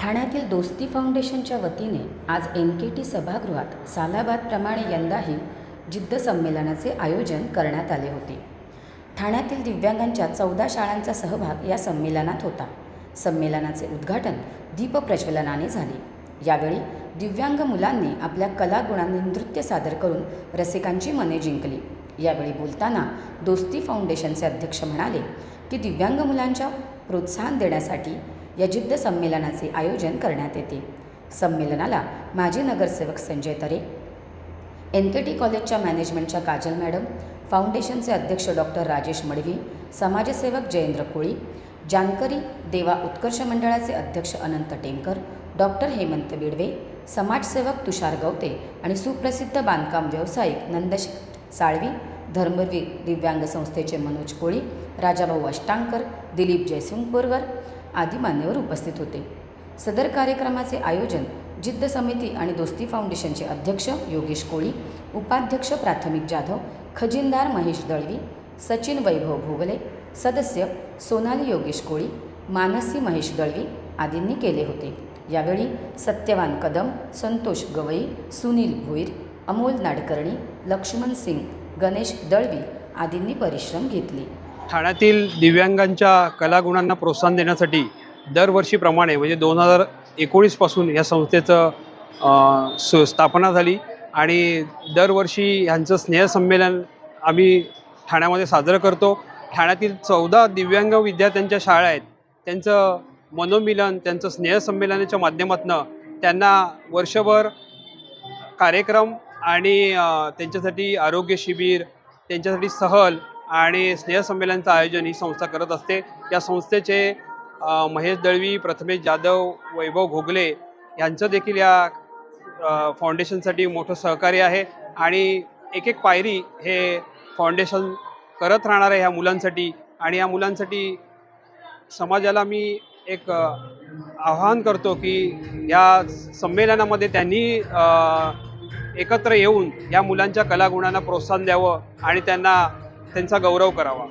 ठाण्यातील दोस्ती फाउंडेशनच्या वतीने आज NKT सभागृहात सालाबादप्रमाणे यंदाही जिद्द संमेलनाचे आयोजन करण्यात आले होते। ठाण्यातील दिव्यांगांच्या 14 शाळांचा सहभाग या संमेलनात होता। संमेलनाचे उद्घाटन दीपप्रज्वलनाने झाले। यावेळी दिव्यांग मुलांनी आपल्या कलागुणांनी नृत्य सादर करून रसिकांची मने जिंकली। यावेळी बोलताना दोस्ती फाउंडेशनचे अध्यक्ष म्हणाले की दिव्यांग मुलांच्या प्रोत्साहन देण्यासाठी या जिद्द संमेलनाचे आयोजन करण्यात येते। संमेलनाला माजी नगरसेवक संजय तरे, NKT कॉलेजच्या मॅनेजमेंटच्या काजल मॅडम, फाउंडेशनचे अध्यक्ष डॉक्टर राजेश मडवी, समाजसेवक जयेंद्र कोळी, जानकरी देवा उत्कर्ष मंडळाचे अध्यक्ष अनंत टेमकर, डॉक्टर हेमंत बिडवे, समाजसेवक तुषार गवते आणि सुप्रसिद्ध बांधकाम व्यावसायिक नंदश साळवी, धर्मवीर दिव्यांग संस्थेचे मनोज कोळी, राजाभाऊ अष्टांकर, दिलीप जयसिंगपूरकर आदी मान्यवर उपस्थित होते। सदर कार्यक्रमाचे आयोजन जिद्द समिती आणि दोस्ती फाउंडेशनचे अध्यक्ष योगेश कोळी, उपाध्यक्ष प्राथमिक जाधव, खजिनदार महेश दळवी, सचिन वैभव भोगले, सदस्य सोनाली योगेश कोळी, मानसी महेश दळवी आदींनी केले होते। यावेळी सत्यवान कदम, संतोष गवई, सुनील भोईर, अमोल नाडकर्णी, लक्ष्मण सिंग, गणेश दळवी आदींनी परिश्रम घेतले। ठाण्यातील दिव्यांगांच्या कलागुणांना प्रोत्साहन देण्यासाठी दरवर्षीप्रमाणे म्हणजे 2019 पासून या संस्थेचं स्थापना झाली आणि दरवर्षी ह्यांचं स्नेहसंमेलन आम्ही ठाण्यामध्ये साजरं करतो। ठाण्यातील 14 दिव्यांग विद्यार्थ्यांच्या शाळा आहेत, त्यांचं मनोमिलन, त्यांचं स्नेहसंमेलनाच्या माध्यमातून त्यांना वर्षभर कार्यक्रम आणि त्यांच्यासाठी आरोग्य शिबिर, त्यांच्यासाठी सहल आणि स्नेहसंमेलनाचं आयोजन ही संस्था करत असते। या संस्थेचे महेश दळवी, प्रथमेश जाधव, वैभव घोगले यांचं देखील या फाउंडेशनसाठी मोठं सहकार्य आहे आणि एक एक पायरी हे फाउंडेशन करत राहणार आहे ह्या मुलांसाठी। आणि या मुलांसाठी समाजाला मी एक आवाहन करतो की या संमेलनामध्ये त्यांनी एकत्र येऊन या मुलांच्या कलागुणांना प्रोत्साहन द्यावं आणि त्यांचा गौरव करावा।